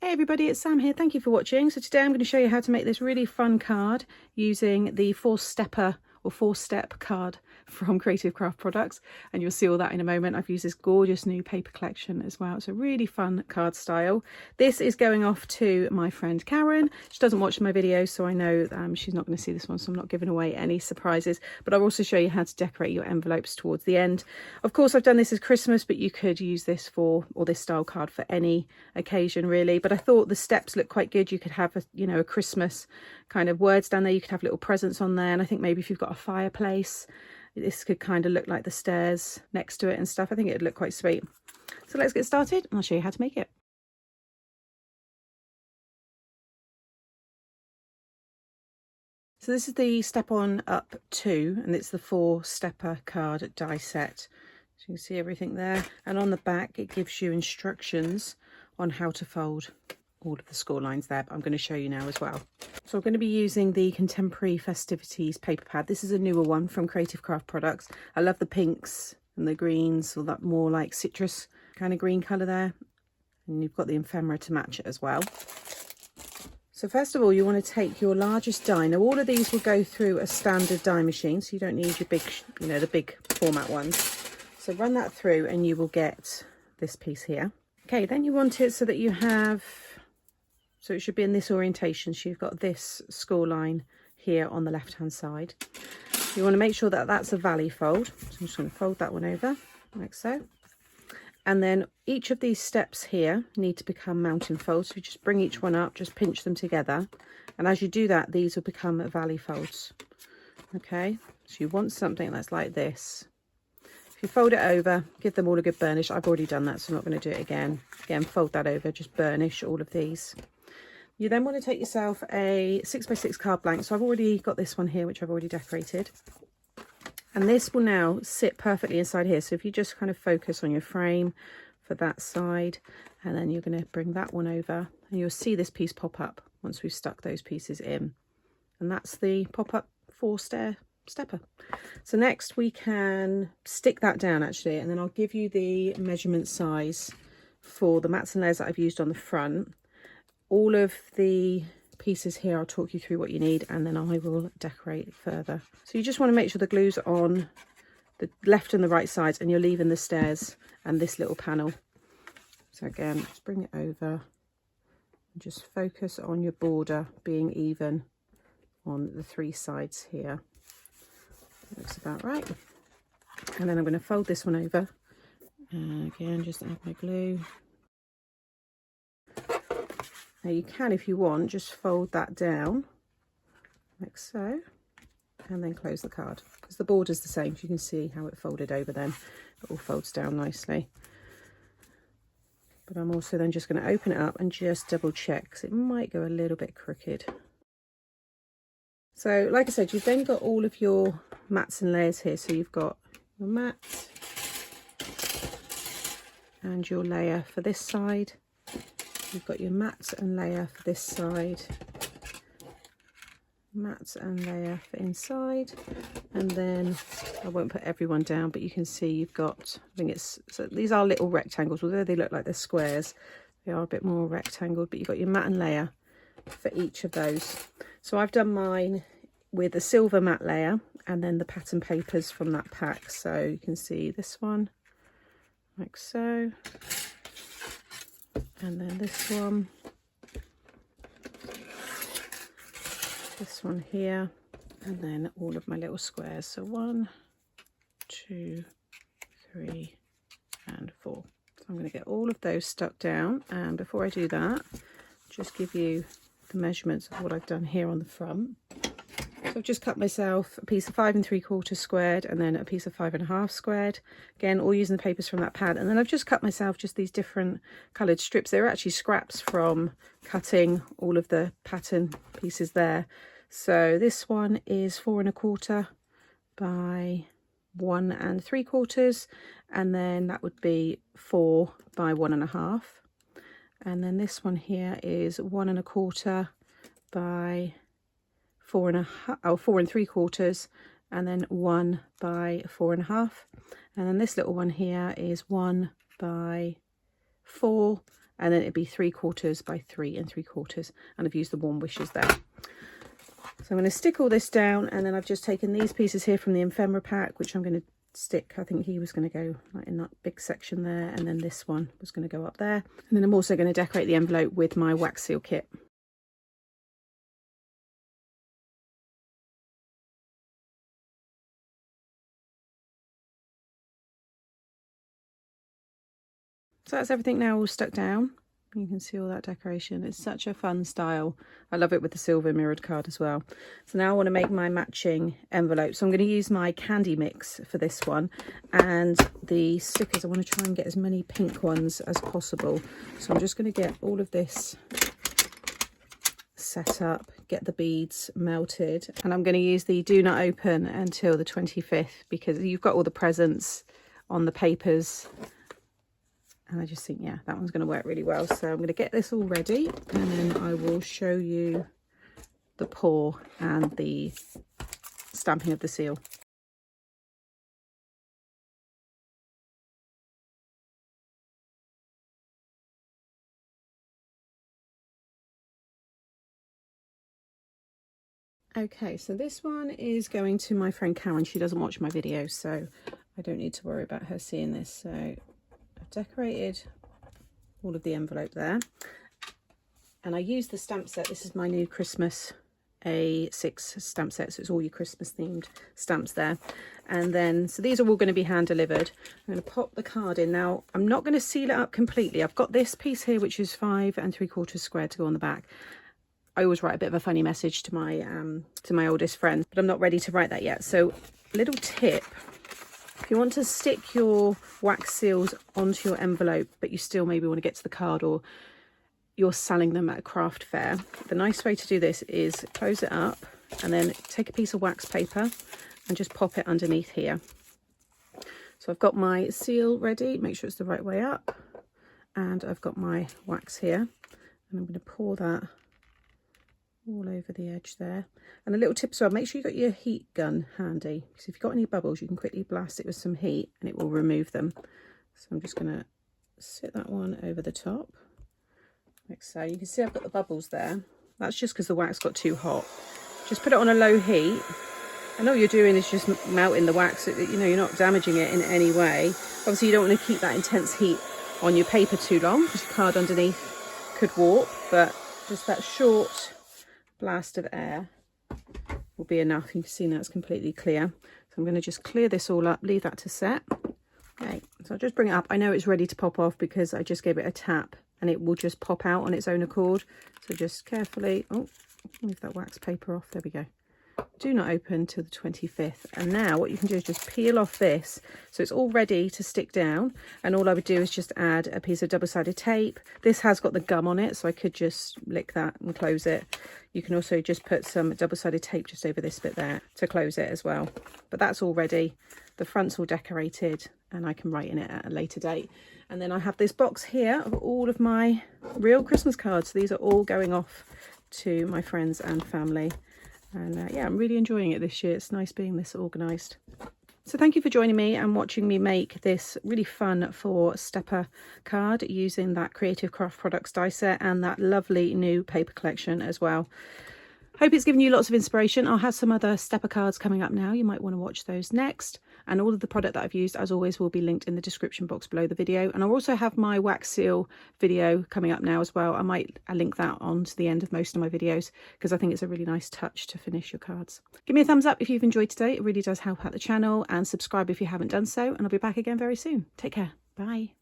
Hey everybody, it's Sam here. Thank you for watching. So today I'm going to show you how to make this really fun card using the four-step card from Creative Craft Products, and you'll see all that in a moment. I've used this gorgeous new paper collection as well. It's a really fun card style. This is going off to my friend Karen. She doesn't watch my videos, so I know she's not going to see this one, so I'm not giving away any surprises, but I'll also show you how to decorate your envelopes towards the end. Of course, I've done this as Christmas, but you could use this for, or this style card for any occasion really, but I thought the steps look quite good. You could have a Christmas kind of words down there. You could have little presents on there, and I think maybe if you've got a fireplace, this could kind of look like the stairs next to it and stuff. I think it'd look quite sweet. So let's get started and I'll show you how to make it. So this is the Step On Up 2, and it's the 4-stepper card die set. So you can see everything there, and on the back it gives you instructions on how to fold all of the score lines there, but I'm going to show you now as well. So I'm going to be using the Contemporary Festivities paper pad. This is a newer one from Creative Craft Products. I love the pinks and the greens, or that more like citrus kind of green colour there, and you've got the ephemera to match it as well. So first of all, you want to take your largest die. Now all of these will go through a standard die machine, so you don't need your big, the big format ones. So run that through and you will get this piece here. Okay, then you want it so that you have, so it should be in this orientation. So you've got this score line here on the left hand side. You want to make sure that that's a valley fold. So I'm just going to fold that one over like so. And then each of these steps here need to become mountain folds. So you just bring each one up, just pinch them together. And as you do that, these will become valley folds. Okay, so you want something that's like this. If you fold it over, give them all a good burnish. I've already done that, so I'm not going to do it again. Again, fold that over, just burnish all of these. You then want to take yourself a 6x6 card blank. So I've already got this one here, which I've already decorated. And this will now sit perfectly inside here. So if you just kind of focus on your frame for that side, and then you're going to bring that one over, and you'll see this piece pop up once we've stuck those pieces in. And that's the pop-up 4-stepper. So next we can stick that down actually, and then I'll give you the measurement size for the mats and layers that I've used on the front. All of the pieces here I'll talk you through what you need, and then I will decorate further. So you just want to make sure the glue's on the left and the right sides, and you're leaving the stairs and this little panel. So again, just bring it over and just focus on your border being even on the 3 sides here. Looks about right. And then I'm going to fold this one over, and again just add my glue. Now you can, if you want, just fold that down like so, and then close the card, because the border's the same, so you can see how it folded over then. It all folds down nicely. But I'm also then just going to open it up and just double check, because it might go a little bit crooked. So like I said, you've then got all of your mats and layers here. So you've got your mat and your layer for this side. You've got your mat and layer for this side, mat and layer for inside, and then I won't put everyone down, but you can see you've got, I think it's, so these are little rectangles, although they look like they're squares, they are a bit more rectangle, but you've got your mat and layer for each of those. So I've done mine with a silver matte layer and then the pattern papers from that pack. So you can see this one like so, and then this one here, and then all of my little squares. So 1, 2, 3 and 4. So I'm going to get all of those stuck down, and before I do that, just give you the measurements of what I've done here on the front. So I've just cut myself a piece of 5 3/4 squared, and then a piece of 5 1/2 squared, again all using the papers from that pad. And then I've just cut myself just these different coloured strips. They're actually scraps from cutting all of the pattern pieces there. So this one is 4 1/4 by 1 3/4, and then that would be 4 by 1 1/2. And then this one here is 1 1/4 by 4 3/4, and then 1 by 4 1/2. And then this little one here is 1 by 4, and then it'd be 3/4 by 3 3/4, and I've used the warm wishes there. So I'm going to stick all this down, and then I've just taken these pieces here from the ephemera pack, which I'm going to stick. I think he was going to go like in that big section there, and then this one was going to go up there. And then I'm also going to decorate the envelope with my wax seal kit. So that's everything now all stuck down. You can see all that decoration. It's such a fun style. I love it with the silver mirrored card as well. So now I want to make my matching envelope. So I'm going to use my candy mix for this one, and the stickers, I want to try and get as many pink ones as possible. So I'm just going to get all of this set up, get the beads melted, and I'm going to use the do not open until the 25th, because you've got all the presents on the papers. And I just think, yeah, that one's going to work really well. So I'm going to get this all ready, and then I will show you the pour and the stamping of the seal. Okay, so this one is going to my friend Karen. She doesn't watch my videos, so I don't need to worry about her seeing this. So I've decorated all of the envelope there, and I used the stamp set. This is my new Christmas A6 stamp set, so it's all your Christmas themed stamps there. And then, so these are all going to be hand delivered. I'm going to pop the card in. Now I'm not going to seal it up completely. I've got this piece here which is 5 3/4 square to go on the back. I always write a bit of a funny message to my oldest friend, but I'm not ready to write that yet. So little tip: if you want to stick your wax seals onto your envelope, but you still maybe want to get to the card, or you're selling them at a craft fair, the nice way to do this is close it up and then take a piece of wax paper and just pop it underneath here. So I've got my seal ready, make sure it's the right way up, and I've got my wax here, and I'm going to pour that all over the edge there. And a little tip as well, make sure you've got your heat gun handy, because if you've got any bubbles you can quickly blast it with some heat and it will remove them. So I'm just going to sit that one over the top like so. You can see I've got the bubbles there. That's just because the wax got too hot. Just put it on a low heat, and all you're doing is just melting the wax so that, you know, you're not damaging it in any way. Obviously you don't want to keep that intense heat on your paper too long, because your card underneath could warp, but just that short blast of air will be enough. You can see now it's completely clear. So I'm going to just clear this all up, leave that to set. Okay, so I'll just bring it up. I know it's ready to pop off because I just gave it a tap and it will just pop out on its own accord. So just carefully, oh, move that wax paper off. There we go. Do not open till the 25th. And now what you can do is just peel off this, so it's all ready to stick down. And all I would do is just add a piece of double-sided tape. This has got the gum on it, so I could just lick that and close it. You can also just put some double-sided tape just over this bit there to close it as well. But that's all ready. The front's all decorated, and I can write in it at a later date. And then I have this box here of all of my real Christmas cards. These are all going off to my friends and family. And yeah, I'm really enjoying it this year. It's nice being this organised. So thank you for joining me and watching me make this really fun for stepper card using that Creative Craft Products die set and that lovely new paper collection as well. Hope it's given you lots of inspiration. I'll have some other stepper cards coming up now. You might want to watch those next. And all of the product that I've used, as always, will be linked in the description box below the video. And I'll also have my wax seal video coming up now as well. I might link that on to the end of most of my videos because I think it's a really nice touch to finish your cards. Give me a thumbs up if you've enjoyed today. It really does help out the channel, and subscribe if you haven't done so. And I'll be back again very soon. Take care. Bye.